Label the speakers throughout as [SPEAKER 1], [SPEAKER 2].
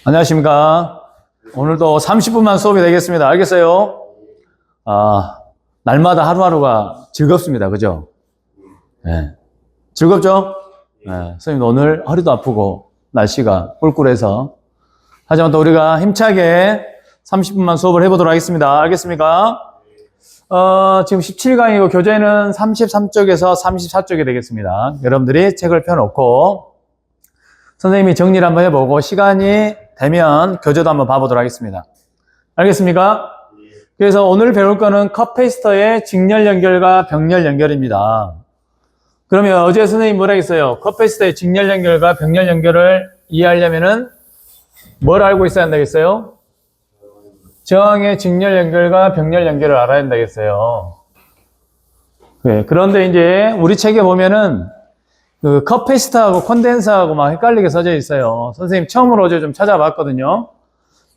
[SPEAKER 1] 안녕하십니까. 오늘도 30분만 수업이 되겠습니다. 알겠어요? 날마다 하루하루가 즐겁습니다. 그죠? 네. 즐겁죠? 네. 선생님 오늘 허리도 아프고 날씨가 꿀꿀해서. 하지만 또 우리가 힘차게 30분만 수업을 해보도록 하겠습니다. 알겠습니까? 지금 17강이고 교재는 33쪽에서 34쪽이 되겠습니다. 여러분들이 책을 펴놓고 선생님이 정리를 한번 해보고 시간이 되면 교재도 한번 봐보도록 하겠습니다. 알겠습니까? 그래서 오늘 배울 거는 컵페이스터의 직렬 연결과 병렬 연결입니다. 그러면 어제 선생님이 뭐라 했어요? 컵페이스터의 직렬 연결과 병렬 연결을 이해하려면은 뭘 알고 있어야 한다겠어요? 저항의 직렬 연결과 병렬 연결을 알아야 한다겠어요. 네, 그런데 이제 우리 책에 보면은 그 컵페이스터하고 콘덴서하고 막 헷갈리게 써져 있어요. 선생님 처음으로 어제 좀 찾아봤거든요.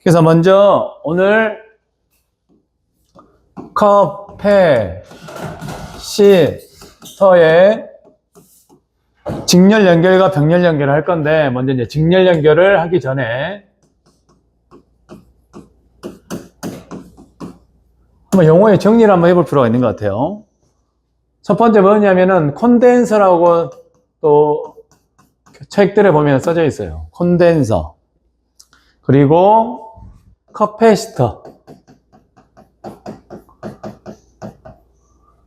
[SPEAKER 1] 그래서 먼저 오늘 컵페시터의 직렬 연결과 병렬 연결을 할 건데 먼저 이제 직렬 연결을 하기 전에 한번 용어의 정리를 한번 해볼 필요가 있는 것 같아요. 첫 번째 뭐냐면은 콘덴서라고 또 책들에 보면 써져 있어요. 콘덴서 그리고 컵페시터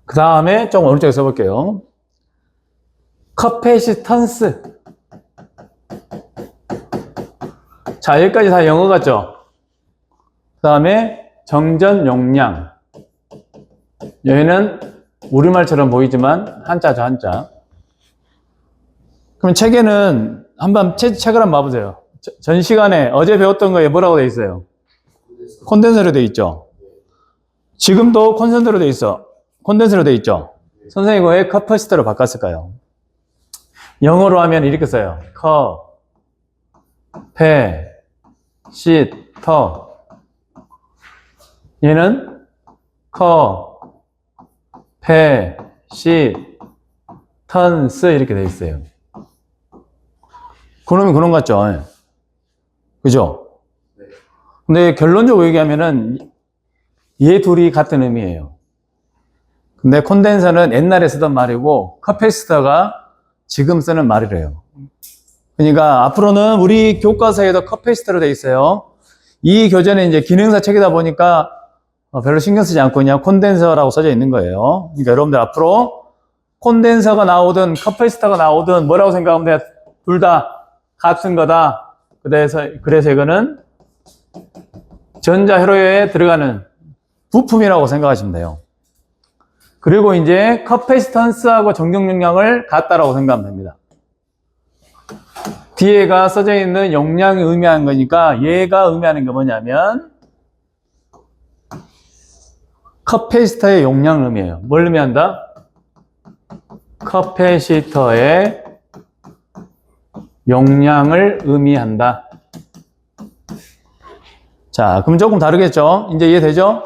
[SPEAKER 1] 그 다음에 좀 오른쪽에 써볼게요. 커패시턴스. 자, 여기까지 다 영어 같죠? 그 다음에 정전 용량. 여기는 우리말처럼 보이지만 한자죠, 한자. 그럼 책에는 한번 책을 한번 봐보세요. 전 시간에 어제 배웠던 거에 뭐라고 돼 있어요? 콘덴서로 돼 있죠. 지금도 콘덴서로 돼 있어. 콘덴서로 돼 있죠. 선생님이 왜 커패시터로 바꿨을까요? 영어로 하면 이렇게 써요. 커패시터. 얘는 커패시턴스 이렇게 돼 있어요. 그러면 그런 것 같죠? 그죠? 근데 결론적으로 얘기하면은 얘 둘이 같은 의미예요. 근데 콘덴서는 옛날에 쓰던 말이고 커패시터가 지금 쓰는 말이래요. 그러니까 앞으로는 우리 교과서에도 커패시터로 돼 있어요. 이 교재는 이제 기능사 책이다 보니까 별로 신경 쓰지 않고 그냥 콘덴서라고 써져 있는 거예요. 그러니까 여러분들 앞으로 콘덴서가 나오든 커패시터가 나오든 뭐라고 생각하면 돼? 둘 다 같은 거다. 그래서 이거는 전자회로에 들어가는 부품이라고 생각하시면 돼요. 그리고 이제 커패시턴스하고 정정 용량을 같다라고 생각하면 됩니다. 뒤에가 써져 있는 용량이 의미하는 거니까 얘가 의미하는 게 뭐냐면 커패시터의 용량을 의미해요. 뭘 의미한다? 커패시터의 용량을 의미한다. 자, 그럼 조금 다르겠죠? 이제 이해되죠?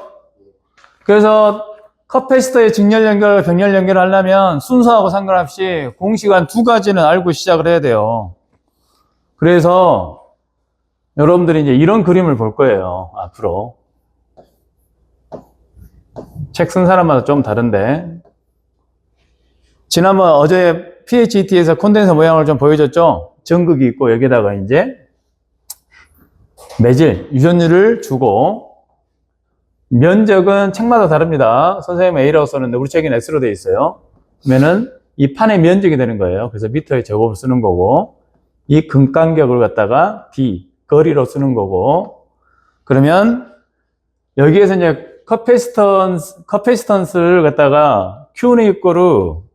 [SPEAKER 1] 그래서 커패시터의 직렬 연결, 병렬 연결을 하려면 순서하고 상관없이 공식 한 두 가지는 알고 시작을 해야 돼요. 그래서 여러분들이 이제 이런 그림을 볼 거예요. 앞으로. 책 쓴 사람마다 좀 다른데. 지난번 어제 PHET에서 콘덴서 모양을 좀 보여줬죠? 전극이 있고 여기다가 이제 매질, 유전율을 주고 면적은 책마다 다릅니다. 선생님은 A라고 썼는데 우리 책은 S로 되어 있어요. 그러면은 이 판의 면적이 되는 거예요. 그래서 미터의 제곱을 쓰는 거고 이 근간격을 갖다가 D, 거리로 쓰는 거고 그러면 여기에서 이제 커패시턴스를 갖다가 Q는 이꼬르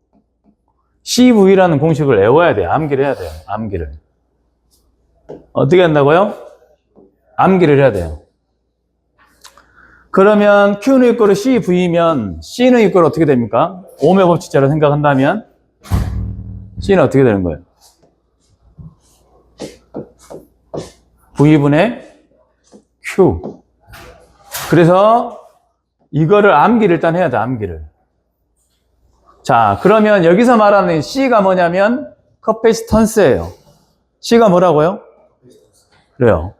[SPEAKER 1] CV라는 공식을 외워야 돼요. 암기를 해야 돼요. 암기를. 어떻게 한다고요? 암기를 해야 돼요. 그러면 Q는 이꼬르 CV면 C는 이꼬르 어떻게 됩니까? 오음의 법칙자로 생각한다면 C는 어떻게 되는 거예요? V분의 Q. 그래서 이거를 암기를 일단 해야 돼. 암기를. 자, 그러면 여기서 말하는 C가 뭐냐면 커패시턴스예요. C가 뭐라고요? 그래요.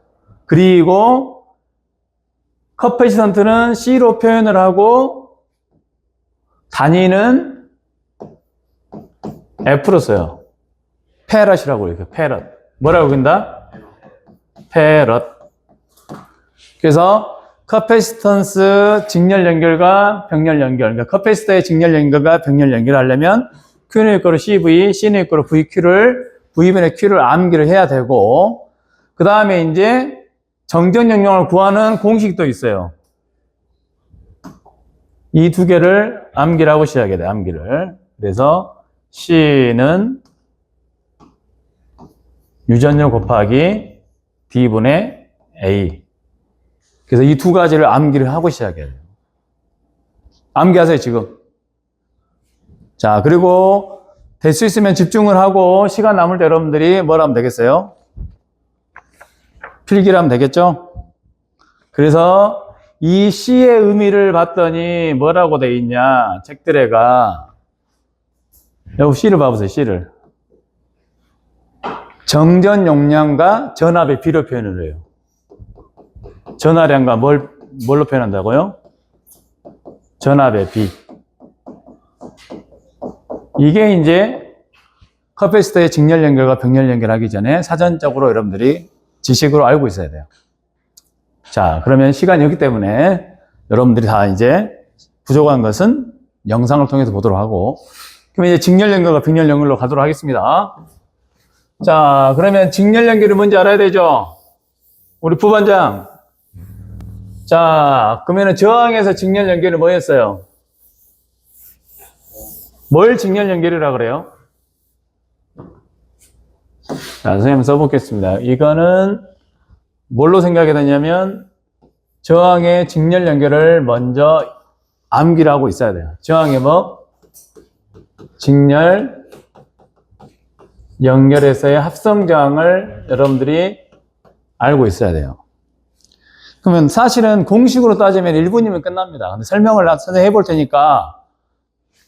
[SPEAKER 1] 그리고 커패시턴트는 C로 표현을 하고 단위는 F로 써요. 페럿이라고 이렇게 페럿. 뭐라고 그린다? 페럿. 그래서 커패시턴스 직렬 연결과 병렬 연결. 그러니까 커패시터의 직렬 연결과 병렬 연결을 하려면 Q는 이거로 CV, C는 이거로 V분의 Q를 암기를 해야 되고, 그 다음에 이제 정전 영역을 구하는 공식도 있어요. 이 두 개를 암기를 하고 시작해야 돼요, 암기를. 그래서 C는 유전력 곱하기 D분의 A. 그래서 이 두 가지를 암기를 하고 시작해야 돼요. 암기하세요, 지금. 자, 그리고 될 수 있으면 집중을 하고 시간 남을 때 여러분들이 뭘 하면 되겠어요? 필기를 하면 되겠죠? 그래서 이 C의 의미를 봤더니 뭐라고 돼 있냐? 책들에가. 여기 C를 봐보세요, C를. 정전 용량과 전압의 비로 표현을 해요. 전하량과 뭘로 표현한다고요? 전압의 비. 이게 이제 커패시터의 직렬 연결과 병렬 연결하기 전에 사전적으로 여러분들이 지식으로 알고 있어야 돼요. 자, 그러면 시간이 없기 때문에 여러분들이 다 이제 부족한 것은 영상을 통해서 보도록 하고, 그러면 이제 직렬 연결과 병렬 연결로 가도록 하겠습니다. 자, 그러면 직렬 연결이 뭔지 알아야 되죠? 우리 부반장. 자, 그러면은 저항에서 직렬 연결이 뭐였어요? 뭘 직렬 연결이라 그래요? 자, 선생님 써보겠습니다. 이거는 뭘로 생각이 되냐면 저항의 직렬 연결을 먼저 암기를 하고 있어야 돼요. 저항의 뭐? 직렬 연결에서의 합성 저항을 여러분들이 알고 있어야 돼요. 그러면 사실은 공식으로 따지면 1분이면 끝납니다. 근데 설명을 선생님 해볼 테니까,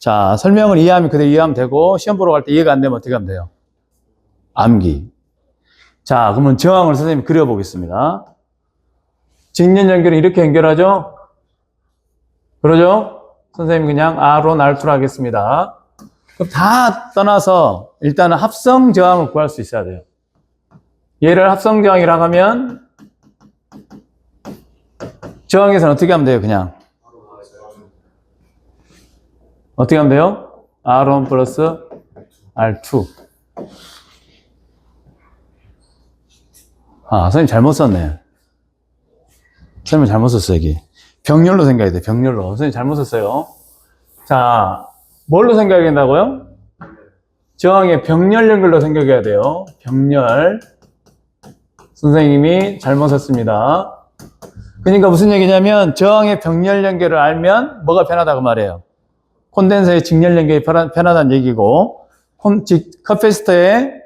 [SPEAKER 1] 자, 설명을 이해하면 그대로 이해하면 되고, 시험 보러 갈 때 이해가 안 되면 어떻게 하면 돼요? 암기. 자, 그러면 저항을 선생님이 그려보겠습니다. 직렬 연결은 이렇게 연결하죠? 그러죠? 선생님이 그냥 R원, R2로 하겠습니다. 그럼 다 떠나서 일단은 합성 저항을 구할 수 있어야 돼요. 얘를 합성 저항이라고 하면 저항에서는 어떻게 하면 돼요? 그냥 어떻게 하면 돼요? R1 플러스 R2. 아, 선생님 잘못 썼네. 선생님 잘못 썼어요, 여기. 병렬로 생각해야 돼, 병렬로. 선생님 잘못 썼어요. 자, 뭘로 생각해야 된다고요? 저항의 병렬 연결로 생각해야 돼요. 병렬. 선생님이 잘못 썼습니다. 그러니까 무슨 얘기냐면 저항의 병렬 연결을 알면 뭐가 편하다고 말해요. 콘덴서의 직렬 연결이 편하다는 얘기고, 커패시터의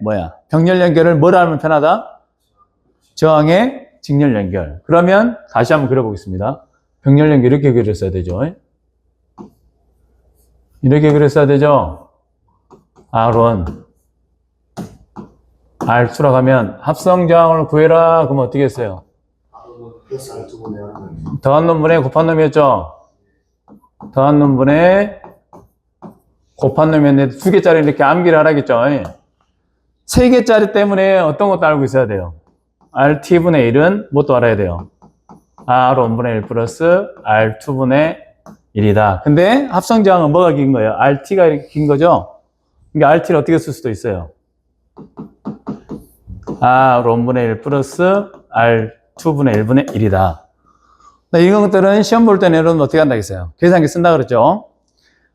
[SPEAKER 1] 병렬 연결을 뭘 알면 편하다? 저항의 직렬 연결. 그러면 다시 한번 그려보겠습니다. 병렬 연결 이렇게 그렸어야 되죠. 이렇게 그렸어야 되죠. R1, R2라고 하면 합성 저항을 구해라. 그러면 어떻게 했어요? 더한 놈분의 곱한 놈이었죠. 더한 놈분의 곱한 놈이었는데 두 개짜리 이렇게 암기를 하라겠죠. 세 개짜리 때문에 어떤 것도 알고 있어야 돼요. RT분의 1은 뭣도 알아야 돼요. R1분의 1 플러스 R2분의 1이다. 근데 합성 저항은 뭐가 긴 거예요? RT가 이렇게 긴 거죠? 그러니까 RT를 어떻게 쓸 수도 있어요. R1분의 1 플러스 R2분의 1분의 1이다. 이런 것들은 시험 볼 때는 여러분 어떻게 한다 했어요? 계산기 쓴다 그랬죠?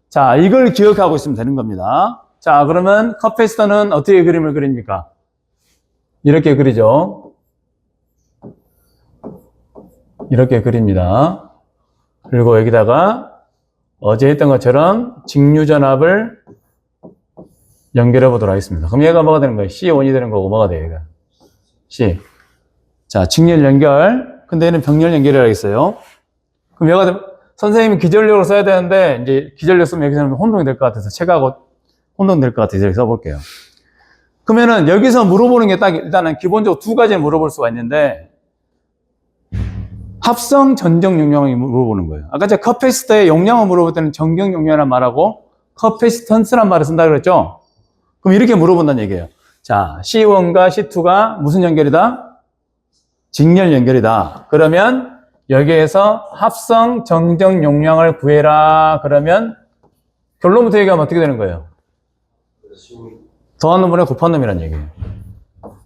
[SPEAKER 1] 자, 이걸 기억하고 있으면 되는 겁니다. 자, 그러면 커패시터는 어떻게 그림을 그립니까? 이렇게 그리죠. 이렇게 그립니다. 그리고 여기다가 어제 했던 것처럼 직류전압을 연결해 보도록 하겠습니다. 그럼 얘가 뭐가 되는 거예요? C1이 되는 거고 뭐가 돼요? 얘가? C. 자, 직렬 연결. 근데 얘는 병렬 연결이라고 했어요. 그럼 얘가 선생님이 기전력으로 써야 되는데 이제 기전력 쓰면 여기서는 혼동이 될 것 같아서 책하고 혼동될 것 같아서 이렇게 써볼게요. 그러면은 여기서 물어보는 게 딱 일단은 기본적으로 두 가지를 물어볼 수가 있는데 합성 전정 용량을 물어보는 거예요. 아까 제가 커패시터의 용량을 물어볼 때는 전경 용량이란 말하고 커패시턴스란 말을 쓴다 그랬죠? 그럼 이렇게 물어본다는 얘기예요. 자, C1과 C2가 무슨 연결이다? 직렬 연결이다. 그러면 여기에서 합성 정정 용량을 구해라. 그러면 결론부터 얘기하면 어떻게 되는 거예요? 더한 놈분의 곱한 놈이란 얘기예요.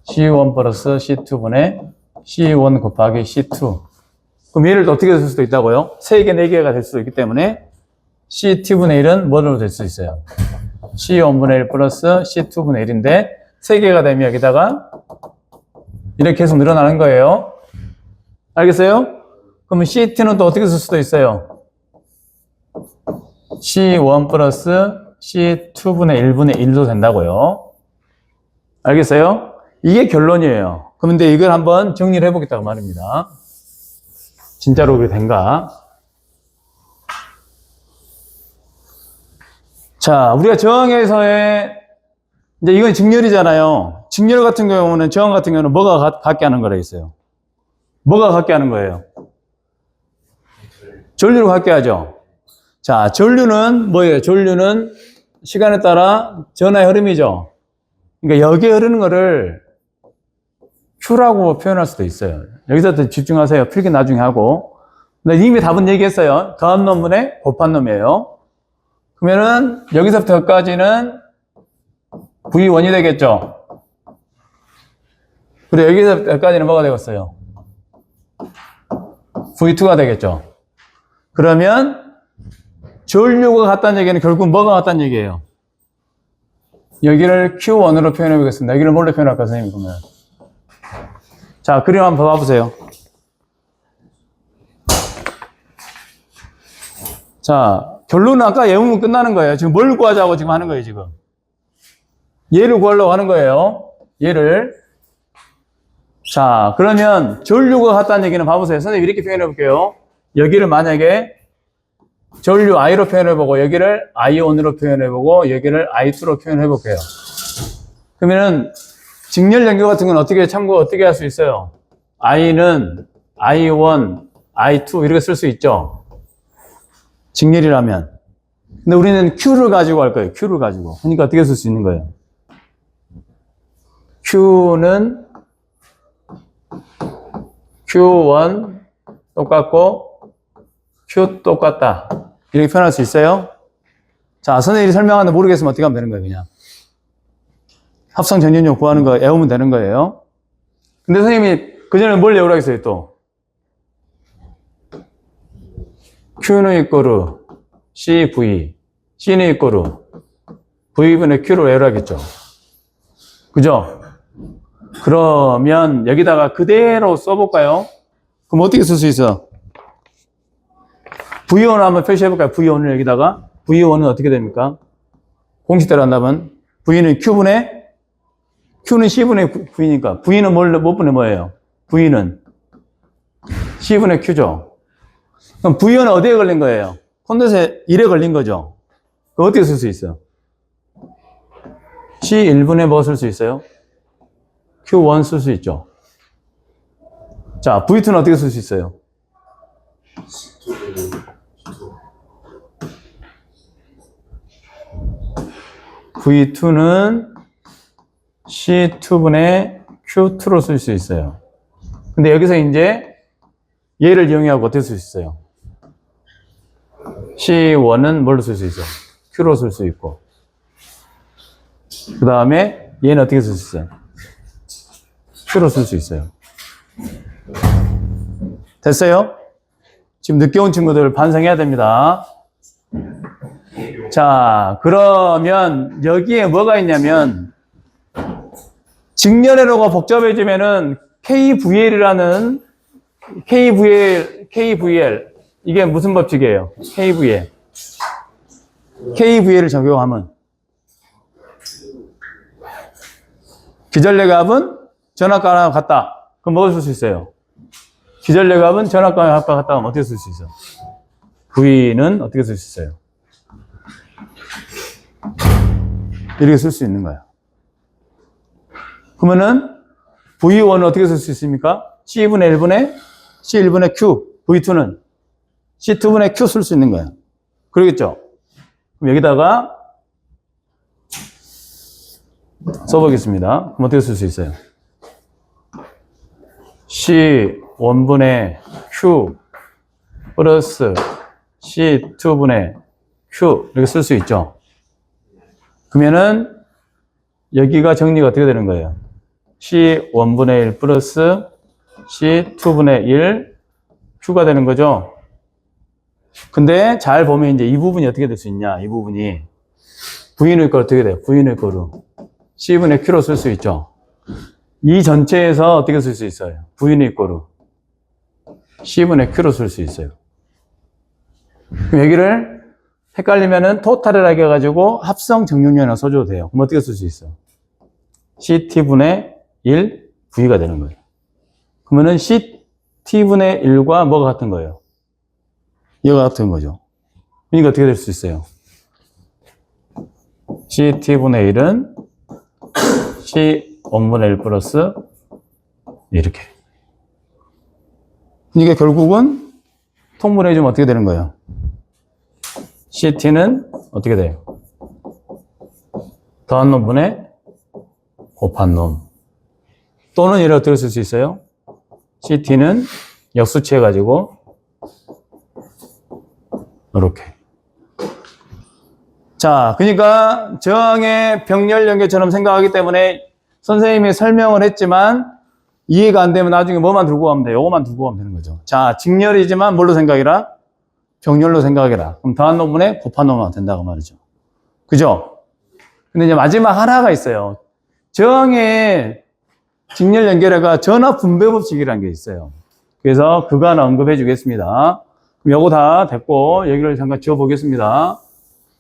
[SPEAKER 1] C1 플러스 C2분의 C1 곱하기 C2. 그럼 얘를 어떻게 쓸 수도 있다고요? 3개, 4개가 될 수도 있기 때문에 CT분의 1은 뭐로 될 수 있어요? C1분의 1 플러스 C2분의 1인데 3개가 되면 여기다가 이렇게 계속 늘어나는 거예요. 알겠어요? 그러면 CT는 또 어떻게 쓸 수도 있어요? C1 플러스 C2분의 1분의 1도 된다고요. 알겠어요? 이게 결론이에요. 그런데 이걸 한번 정리를 해보겠다고 말입니다. 진짜로 그게 된가? 자, 우리가 저항에서의 이제 이건 직렬이잖아요. 직렬 같은 경우는 저항 같은 경우는 뭐가 갖게 하는 거라 했어요? 뭐가 갖게 하는 거예요? 전류를 갖게 하죠. 자, 전류는 뭐예요? 전류는 시간에 따라 전하의 흐름이죠. 그러니까 여기에 흐르는 거를 Q라고 표현할 수도 있어요. 여기서 더 집중하세요. 필기 나중에 하고. 근데 이미 답은 얘기했어요. 더한 놈분의 곱한 놈이에요. 그러면은 여기서부터 여기까지는 V1이 되겠죠. 그리고 여기서부터 여기까지는 뭐가 되겠어요? V2가 되겠죠. 그러면 전류가 같다는 얘기는 결국 뭐가 같다는 얘기예요? 여기를 Q1으로 표현해 보겠습니다. 여기를 뭘로 표현할까, 선생님, 그러면? 자, 그림 한번 봐보세요. 자, 결론은 아까 예문은 끝나는 거예요. 지금 뭘 구하자고 지금 하는 거예요, 지금. 얘를 구하려고 하는 거예요. 얘를. 자, 그러면 전류가 같다는 얘기는 봐보세요. 선생님 이렇게 표현해 볼게요. 여기를 만약에 전류 I로 표현해 보고, 여기를 I1으로 표현해 보고, 여기를 I2로 표현해 볼게요. 그러면은, 직렬 연결 같은 건 어떻게 할 수 있어요? I는 I1, I2 이렇게 쓸 수 있죠. 직렬이라면. 근데 우리는 Q를 가지고 할 거예요. Q를 가지고. 그러니까 어떻게 쓸 수 있는 거예요? Q는 Q1 똑같고 Q 똑같다. 이렇게 표현할 수 있어요? 자, 선생님이 설명하는데 모르겠으면 어떻게 하면 되는 거예요, 그냥. 합성 전연료 구하는 거 외우면 되는 거예요. 근데 선생님이 그 전에 뭘 외우라고 했어요, 또? Q는 이꼬르 CV, C는 이꼬르 V분의 Q를 외우라겠죠. 그죠? 그러면 여기다가 그대로 써볼까요? 그럼 어떻게 쓸 수 있어? V1을 한번 표시해볼까요? V1을 여기다가. V1은 어떻게 됩니까? 공식대로 한다면 V는 Q는 C분의 V니까 V는 몇 분의 뭐예요? V는 C분의 Q죠. 그럼 V1은 어디에 걸린 거예요? 콘덴서에 1에 걸린 거죠. 그럼 어떻게 쓸 수 있어요? C1분의 뭐 쓸 수 있어요? Q1 쓸 수 있죠. 자, V2는 어떻게 쓸 수 있어요? V2는 C2분의 Q2로 쓸 수 있어요. 근데 여기서 이제 얘를 이용하고 어떻게 쓸 수 있어요? C1은 뭘로 쓸 수 있어? Q로 쓸 수 있고. 그 다음에 얘는 어떻게 쓸 수 있어요? Q로 쓸 수 있어요. 됐어요? 지금 늦게 온 친구들 반성해야 됩니다. 자, 그러면 여기에 뭐가 있냐면 직렬회로가 복잡해지면은 KVL이라는 KVL 이게 무슨 법칙이에요? KVL을 적용하면 기전례값은 전압과랑 같다. 그럼 뭐 쓸 수 있어요? 기전례값은 전압과랑 같다 하면 어떻게 쓸 수 있어? V는 어떻게 쓸 수 있어요? 이렇게 쓸 수 있는 거야. 그러면은 V1은 어떻게 쓸 수 있습니까? C분의 1분의 C1분의 Q, V2는 C2분의 Q 쓸 수 있는 거예요. 그러겠죠? 그럼 여기다가 써보겠습니다. 그럼 어떻게 쓸 수 있어요? C1분의 Q 플러스 C2분의 Q 이렇게 쓸 수 있죠. 그러면은 여기가 정리가 어떻게 되는 거예요? C1분의 1 플러스 C2분의 1 Q가 되는 거죠. 근데 잘 보면 이제 이 부분이 어떻게 될 수 있냐? 이 부분이 V인의 거 어떻게 돼요? V인의 거로 C분의 Q로 쓸 수 있죠. 이 전체에서 어떻게 쓸 수 있어요? V인의 거로 C분의 Q로 쓸 수 있어요. 그럼 여기를 헷갈리면은 토탈을 하게 해가지고 합성 정육면을 써줘도 돼요. 그럼 어떻게 쓸 수 있어? CT분의 1 V가 되는 거예요. 그러면은 CT분의 1과 뭐가 같은 거예요? 이거 같은 거죠. 그러니까 어떻게 될 수 있어요? CT분의 1은 C1분의 1 플러스 이렇게. 이게 결국은 통분해주면 어떻게 되는 거예요? CT는 어떻게 돼요? 더한 놈분의 곱한 놈. 또는 이를 어떻게 쓸 수 있어요? CT는 역수치해가지고 이렇게. 자, 그러니까 저항의 병렬 연계처럼 생각하기 때문에 선생님이 설명을 했지만 이해가 안 되면 나중에 뭐만 들고 가면 돼요? 요거만 들고 가면 되는 거죠. 자, 직렬이지만 뭘로 생각해라? 병렬로 생각해라. 그럼 더한 놈분의 곱한 놈만 된다고 말이죠. 그죠? 근데 이제 마지막 하나가 있어요. 저항의 직렬 연결해가 전압 분배 법칙이라는 게 있어요. 그래서 그거 하나 언급해 주겠습니다. 그럼 요거 다 됐고 여기를 잠깐 지워 보겠습니다.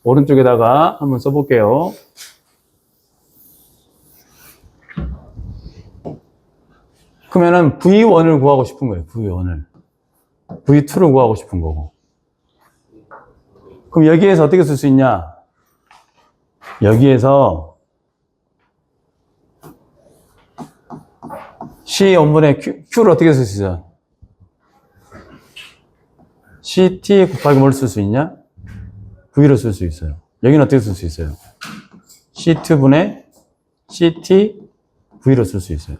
[SPEAKER 1] 오른쪽에다가 한번 써볼게요. 그러면은 V1을 구하고 싶은 거예요. V1을. V2를 구하고 싶은 거고. 그럼 여기에서 어떻게 쓸 수 있냐? 여기에서 C1분의 Q를 어떻게 쓸 수 있어요? CT 곱하기 뭘 쓸 수 있냐? V를 쓸 수 있어요. 여기는 어떻게 쓸 수 있어요? C2분의 CT V로 쓸 수 있어요.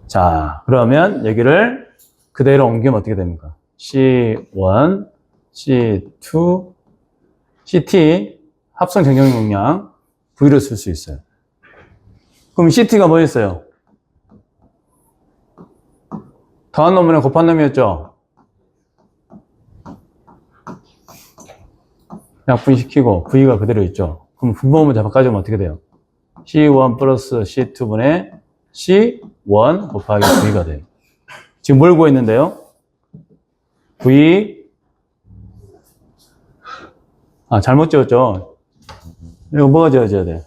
[SPEAKER 1] 자, 그러면 여기를 그대로 옮기면 어떻게 됩니까? C1, C2, CT 합성 정형 용량 V로 쓸 수 있어요. 그럼 CT가 뭐였어요? 더한 놈이랑 곱한 놈이었죠? 약분시키고 V가 그대로 있죠? 그럼 분모음을 바꿔주면 어떻게 돼요? C1 플러스 C2분의 C1 곱하기 V가 돼요. 지금 뭘 구했는데요? V 잘못 지었죠? 이거 뭐가 지어져야 돼?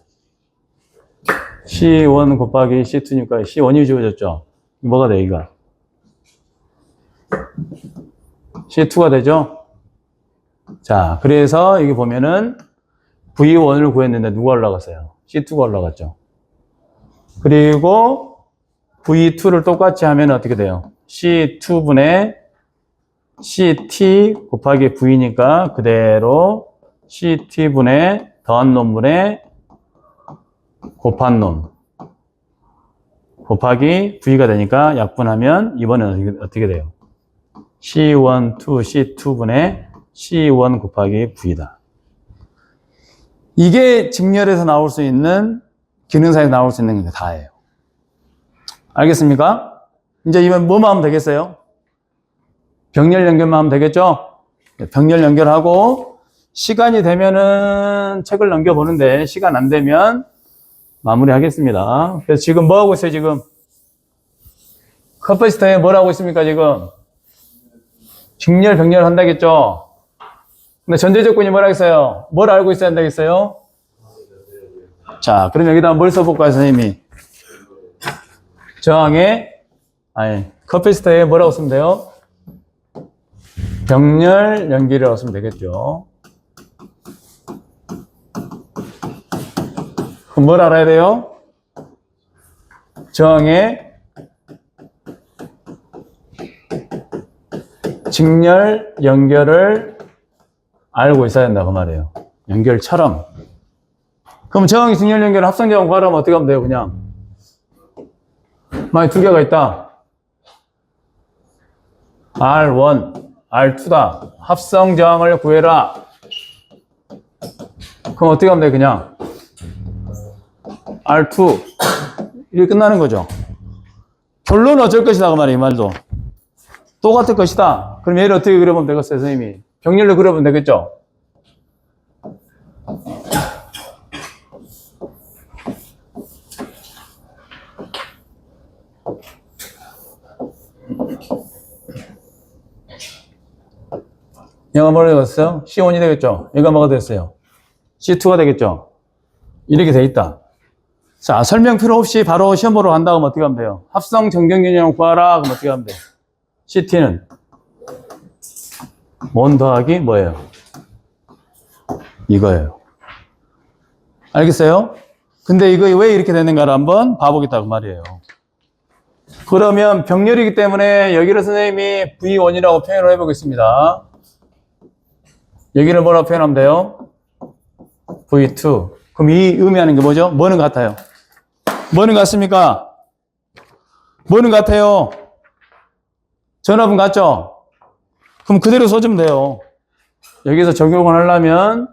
[SPEAKER 1] C1 곱하기 C2니까 C1이 지워졌죠? 뭐가 돼, 이거? C2가 되죠? 자, 그래서 여기 보면은 V1을 구했는데 누가 올라갔어요? C2가 올라갔죠? 그리고 V2를 똑같이 하면 어떻게 돼요? C2분의 CT 곱하기 V니까 그대로 CT분의 더한 놈분의 곱한 놈 곱하기 V가 되니까 약분하면 이번에는 어떻게 돼요? C1, 2, C2분의 C1 곱하기 V다. 이게 직렬에서 나올 수 있는, 기능사에서 나올 수 있는 게 다예요. 알겠습니까? 이제 이번 뭐만 하면 되겠어요? 병렬 연결만 하면 되겠죠? 병렬 연결하고 시간이 되면은 책을 넘겨보는데 시간 안 되면 마무리 하겠습니다. 그래서 지금 뭐 하고 있어요, 지금? 커퍼시터에 뭘 하고 있습니까, 지금? 직렬, 병렬 한다겠죠? 근데 전제 조건이 뭐라 했어요? 뭘 알고 있어야 한다겠어요? 자, 그럼 여기다 뭘 써볼까요, 선생님이? 커피스터에 뭐라고 쓰면 돼요? 병렬 연결이라고 쓰면 되겠죠. 그럼 뭘 알아야 돼요? 저항의 직렬, 연결을 알고 있어야 된다 그 말이에요. 연결처럼. 그럼 정항 직렬 연결 합성제곱 구하려면 어떻게 하면 돼요? 그냥 만약 두 개가 있다. R1, R2다. 합성 저항을 구해라. 그럼 어떻게 하면 돼? 그냥 R2 이렇게 끝나는 거죠. 결론은 어쩔 것이다 그 말이에요. 이 말도 똑같을 것이다. 그럼 얘를 어떻게 그려보면 되겠어요? 선생님이 병렬로 그려보면 되겠죠. 얘가 뭐가 되겠어요? C1이 되겠죠. 얘가 뭐가 됐어요? C2가 되겠죠. 이렇게 돼 있다. 자, 설명 필요 없이 바로 시험 보러 간다고 하면 어떻게 하면 돼요? 합성 정경균형 구하라. 그럼 어떻게 하면 돼요? CT는 1 더하기 뭐예요? 이거예요. 알겠어요? 근데 이거 왜 이렇게 되는가를 한번 봐보겠다 그 말이에요. 그러면 병렬이기 때문에 여기를 선생님이 V1이라고 표현을 해보겠습니다. 여기를 뭐라고 표현하면 돼요? V2. 그럼 이 의미하는 게 뭐죠? 뭐는 같아요? 뭐는 같습니까? 뭐는 같아요? 전압은 같죠? 그럼 그대로 써주면 돼요. 여기서 적용을 하려면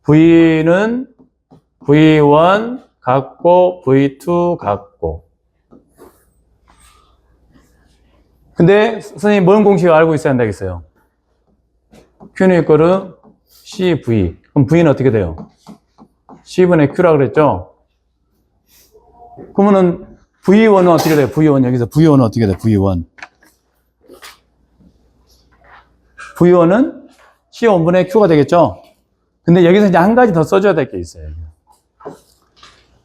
[SPEAKER 1] V는 V1 같고 V2 같고. 근데 선생님 뭔 공식을 알고 있어야 한다겠어요? Q는 이거를 CV. 그럼 V는 어떻게 돼요? C분의 Q라 그랬죠? 그러면은 V1은 어떻게 돼요? V1 여기서 V1은 어떻게 돼요? V1. V1은 C1분의 Q가 되겠죠? 근데 여기서 이제 한 가지 더 써줘야 될 게 있어요.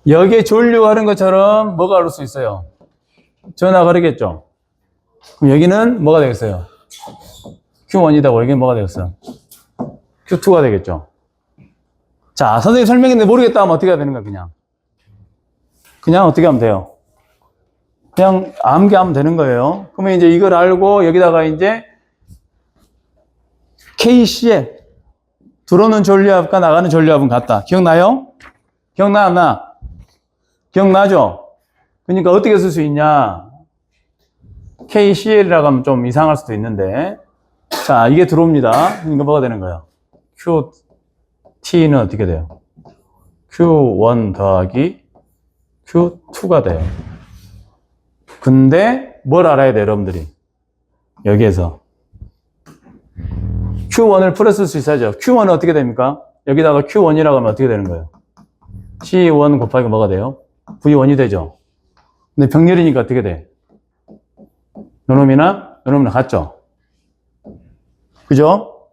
[SPEAKER 1] 여기에 전류하는 것처럼 뭐가 오를 수 있어요? 전하가 흐르겠죠? 그럼 여기는 뭐가 되겠어요? Q1이다. 여기는 뭐가 되겠어요? Q2가 되겠죠? 자, 선생님 설명했는데 모르겠다 하면 어떻게 해야 되는 거야, 그냥 어떻게 하면 돼요? 그냥 암기하면 되는 거예요. 그러면 이제 이걸 알고 여기다가 이제 KCL 들어오는 전류압과 나가는 전류압은 같다. 기억나요? 기억나 안 나? 기억나죠? 그러니까 어떻게 쓸 수 있냐? KCL이라고 하면 좀 이상할 수도 있는데 자, 이게 들어옵니다. 그러니까 뭐가 되는 거예요? QT는 어떻게 돼요? Q1 더하기 Q2가 돼요. 근데 뭘 알아야 돼요, 여러분들이? 여기에서 Q1을 풀었을 수 있어야죠. Q1은 어떻게 됩니까? 여기다가 Q1이라고 하면 어떻게 되는 거예요? C1 곱하기 뭐가 돼요? V1이 되죠. 근데 병렬이니까 어떻게 돼? 요놈이나 요놈이나 같죠? 그죠?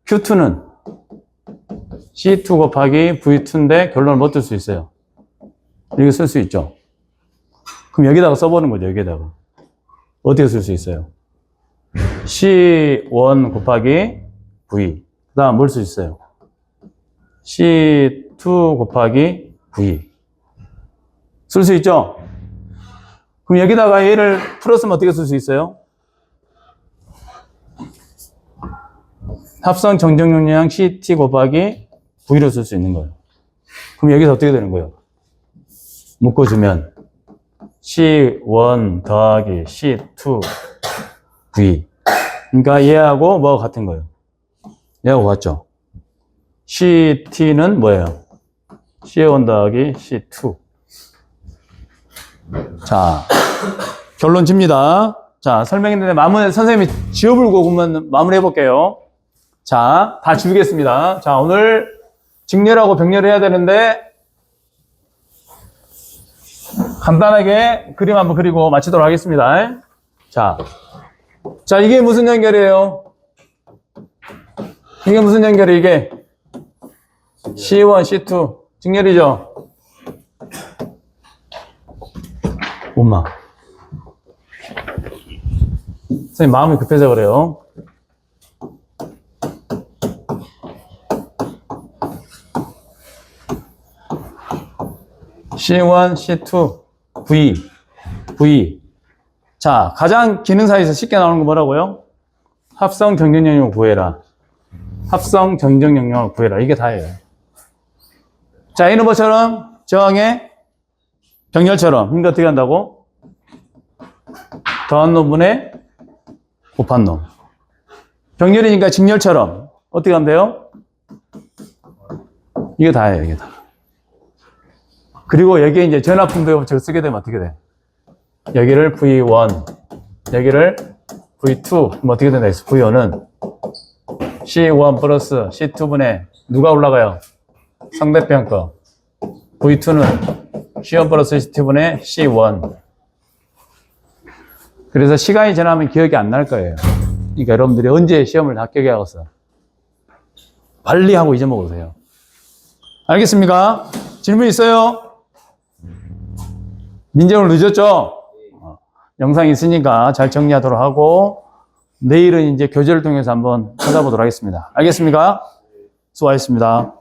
[SPEAKER 1] Q2는 C2 곱하기 V2인데 결론을 못 들 수 있어요. 이렇게 쓸 수 있죠. 그럼 여기다가 써보는 거죠. 여기다가 어떻게 쓸 수 있어요? C1 곱하기 V. 그 다음 뭘 쓸 수 있어요? C2 곱하기 V. 쓸 수 있죠? 그럼 여기다가 얘를 풀었으면 어떻게 쓸 수 있어요? 합성 정정용량 CT 곱하기 V로 쓸 수 있는 거예요. 그럼 여기서 어떻게 되는 거예요? 묶어주면 C1 더하기 C2 V. 그러니까 얘하고 뭐가 같은 거예요? 얘하고 같죠? CT는 뭐예요? C1 더하기 C2. 자, 결론 집니다. 자, 설명했는데 마무리, 선생님이 지워불고 그러면 마무리 해볼게요. 자, 다 지우겠습니다. 자, 오늘 직렬하고 병렬을 해야 되는데 간단하게 그림 한번 그리고 마치도록 하겠습니다. 자, 이게 무슨 연결이에요? 이게 무슨 연결이에요? 이게 C1, C2 직렬이죠? 엄마 선생님 마음이 급해서 그래요. C1, C2, V. 자, 가장 기능사에서 쉽게 나오는 거 뭐라고요? 합성 정정 영역을 구해라. 합성 정정 영역을 구해라. 이게 다예요. 자, 이는 뭐처럼? 저항의 정렬처럼. 그러니까 어떻게 한다고? 더한 놈분의 곱한 놈. 정렬이니까 직렬처럼. 어떻게 하면 돼요? 이게 다예요, 이게 다. 그리고 여기에 이제 전압분배법칙을 쓰게 되면 어떻게 돼? 여기를 V1, 여기를 V2, 그럼 어떻게 된다? V1은 C1 플러스 C2분의 누가 올라가요? 상대편 거. V2는 C1 플러스 C2분의 C1. 그래서 시간이 지나면 기억이 안 날 거예요. 그러니까 여러분들이 언제 시험을 합격해 하겠어? 빨리 하고 잊어먹으세요. 알겠습니까? 질문 있어요? 민재 오늘 늦었죠? 영상 있으니까 잘 정리하도록 하고 내일은 이제 교재를 통해서 한번 찾아보도록 하겠습니다. 알겠습니까? 수고하셨습니다.